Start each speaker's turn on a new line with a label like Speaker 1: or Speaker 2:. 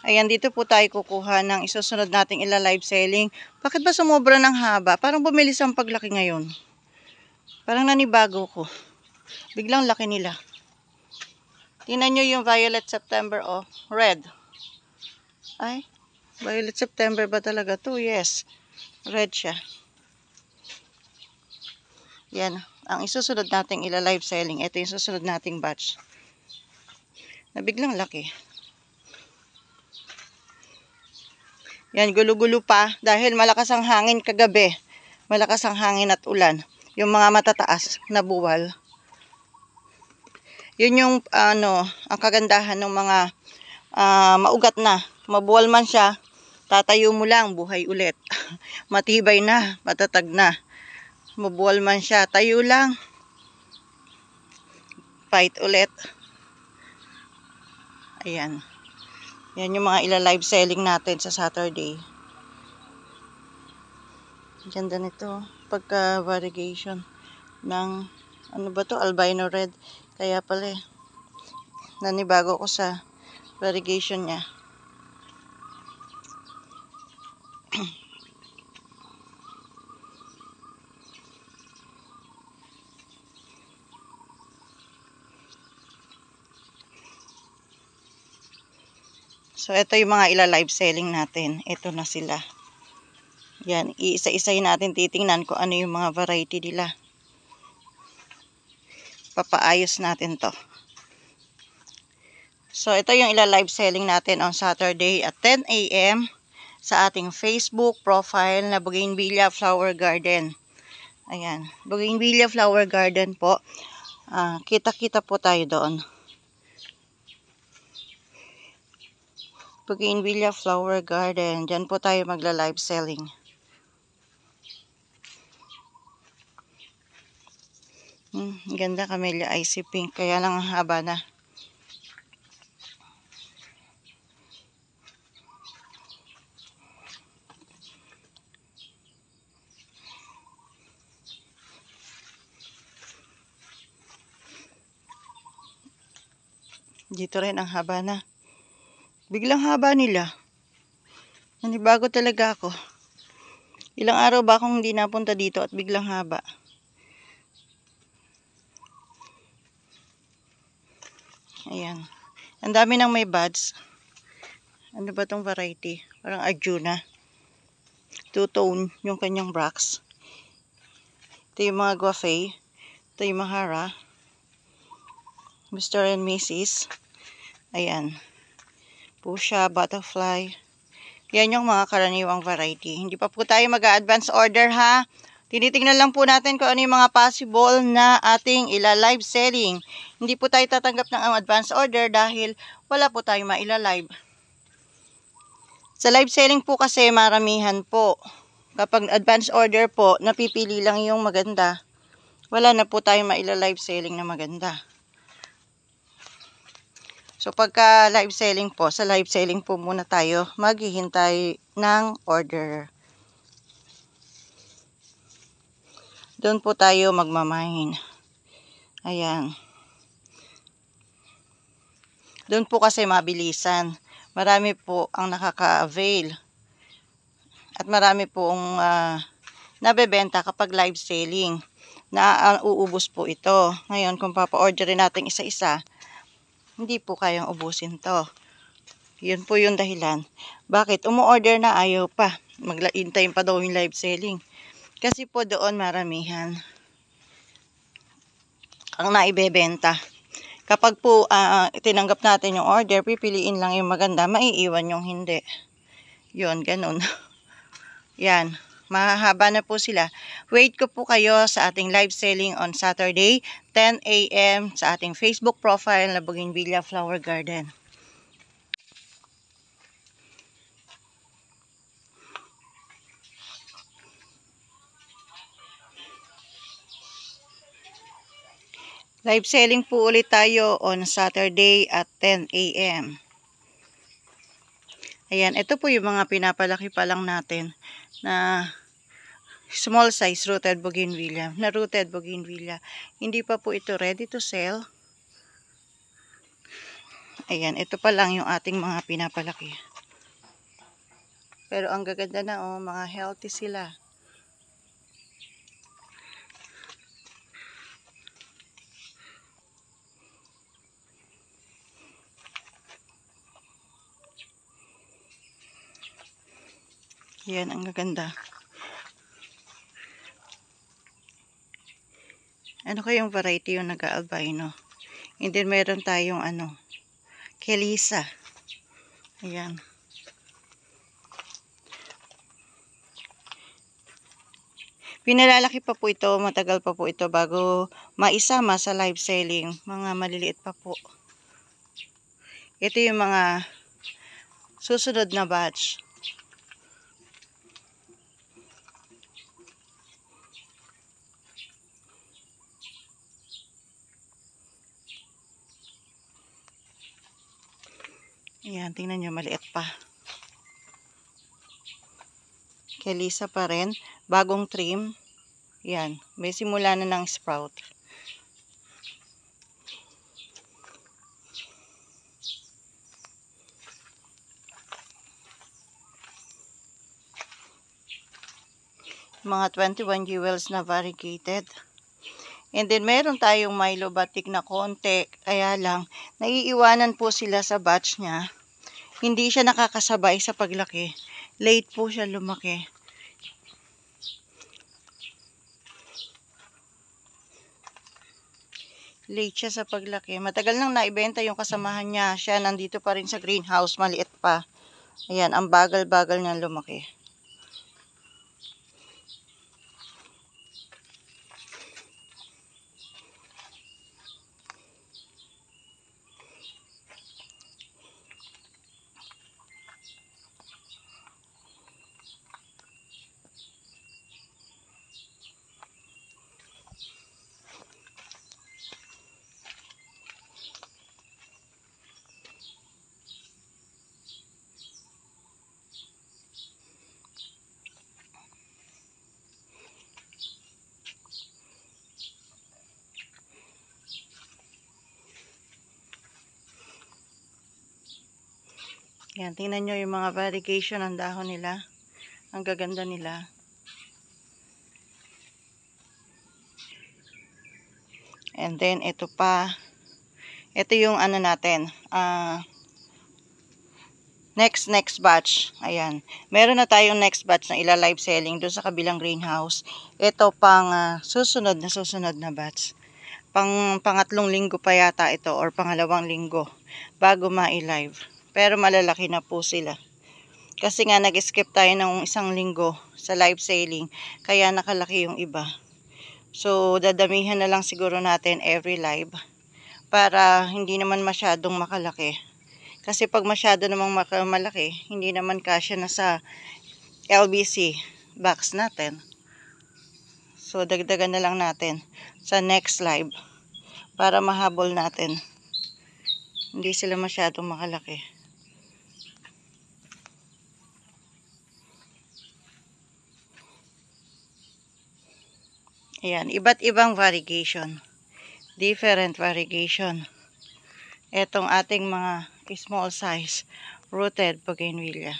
Speaker 1: Ayan, dito po tayo kukuha ng isusunod nating ila-live selling. Bakit ba sumobra ng haba? Parang bumilis ang paglaki ngayon. Parang nanibago ko. Biglang laki nila. Tingnan nyo yung Violet September, oh. Red. Ay, Violet September ba talaga to? Yes. Red siya. Yan. Ang isusunod nating ila-live selling. Ito yung susunod nating batch. Na biglang laki. Yan, gulo-gulo pa dahil malakas ang hangin kagabi. Malakas ang hangin at ulan. Yung mga matataas na buwal. Yun yung ang kagandahan ng mga maugat na. Mabuwal man siya, tatayo mo lang, buhay ulit. Matibay na, matatag na. Mabuwal man siya, tayo lang. Fight ulit. Ayan. Yan yung mga ila-live selling natin sa Saturday. Ganda nito. Pagka variegation ng, ano ba to? Albino red. Kaya pala nanibago ko sa variegation niya. So, ito yung mga ila-live selling natin. Ito na sila. Yan, iisa-isay natin titingnan kung ano yung mga variety nila. Papaayos natin to. So, ito yung ila-live selling natin on Saturday at 10 a.m. sa ating Facebook profile na Bougainvillea Flower Garden. Ayan, Bougainvillea Flower Garden po. Kita-kita po tayo doon. Bougainvillea Flower Garden. Diyan po tayo magla-live selling. Ganda, Camellia Icy Pink. Kaya lang ang haba na. Dito rin ang haba na. Biglang haba nila. Nanibago talaga ako. Ilang araw ba akong hindi napunta dito at biglang haba. Ayan. Ang dami nang may buds. Ano ba tong variety? Parang Arjuna. Two-tone yung kanyang bracts. Ito yung mga guafe. Ito yung mahara. Mr. and Mrs. Ayan. Fuchsia, butterfly. Yan yung mga karaniwang variety. Hindi pa po tayo mag-advance order ha. Tinitingnan lang po natin kung ano yung mga possible na ating ila-live selling. Hindi po tayo tatanggap ng advance order dahil wala po tayo maila-live. Sa live selling po kasi maramihan po. Kapag advance order po, napipili lang yung maganda. Wala na po tayo maila-live selling na maganda. So, pagka live selling po, sa live selling po muna tayo maghihintay ng order. Doon po tayo magmamahin. Ayan. Doon po kasi mabilisan. Marami po ang nakaka-avail. At marami pong nabebenta kapag live selling. Uubos po ito. Ngayon, kung papa-orderin natin isa-isa, hindi po kayang ubusin to. Yun po yung dahilan. Bakit? Umu-order na ayaw pa. Maglaintayin pa daw yung live selling. Kasi po doon maramihan ang naibebenta. Kapag po tinanggap natin yung order, pipiliin lang yung maganda, maiiwan yung hindi. Yun, ganun. Yan. Mahahaba na po sila. Wait ko po kayo sa ating live selling on Saturday, 10 a.m. sa ating Facebook profile na Bougainvillea Flower Garden. Live selling po ulit tayo on Saturday at 10 a.m. Ayan, ito po yung mga pinapalaki pa lang natin na small size rooted bougainvillea. Na rooted bougainvillea. Hindi pa po ito ready to sell. Ayan, ito pa lang yung ating mga pinapalaki. Pero ang gaganda na, oh, mga healthy sila. Yan, ang gaganda. Ano kayong variety yung nag-albino? And then meron tayong Kelisa. Ayan. Pinalalaki pa po ito, matagal pa po ito bago maisama sa live selling. Mga maliliit pa po. Ito yung mga susunod na batch. Ayan, tingnan nyo, maliit pa. Kelisa pa rin. Bagong trim. Yan, may simula na ng sprout. Mga 21 jewels na variegated. And then meron tayong Milo batik na konti. Kaya lang, naiiwanan po sila sa batch niya. Hindi siya nakakasabay sa paglaki. Late po siya lumaki. Late siya sa paglaki. Matagal nang naibenta yung kasamahan niya. Siya nandito pa rin sa greenhouse. Maliit pa. Ayan, ang bagal-bagal niya lumaki. Yan, tingnan nyo yung mga variegation ng dahon nila. Ang gaganda nila. And then, ito pa. Ito yung natin. Next batch. Ayan. Meron na tayong next batch na ila-live selling doon sa kabilang greenhouse. Ito pang susunod na batch. Pangatlong linggo pa yata ito or pangalawang linggo bago ma-live. Pero malalaki na po sila. Kasi nga nag-skip tayo ng isang linggo sa live selling. Kaya nakalaki yung iba. So, dadamihan na lang siguro natin every live. Para hindi naman masyadong makalaki. Kasi pag masyado namang malaki, hindi naman kasya na sa LBC box natin. So, dagdagan na lang natin sa next live. Para mahabol natin. Hindi sila masyadong makalaki. Ayan, iba't ibang variegation. Different variegation. Etong ating mga small size rooted bougainvillea.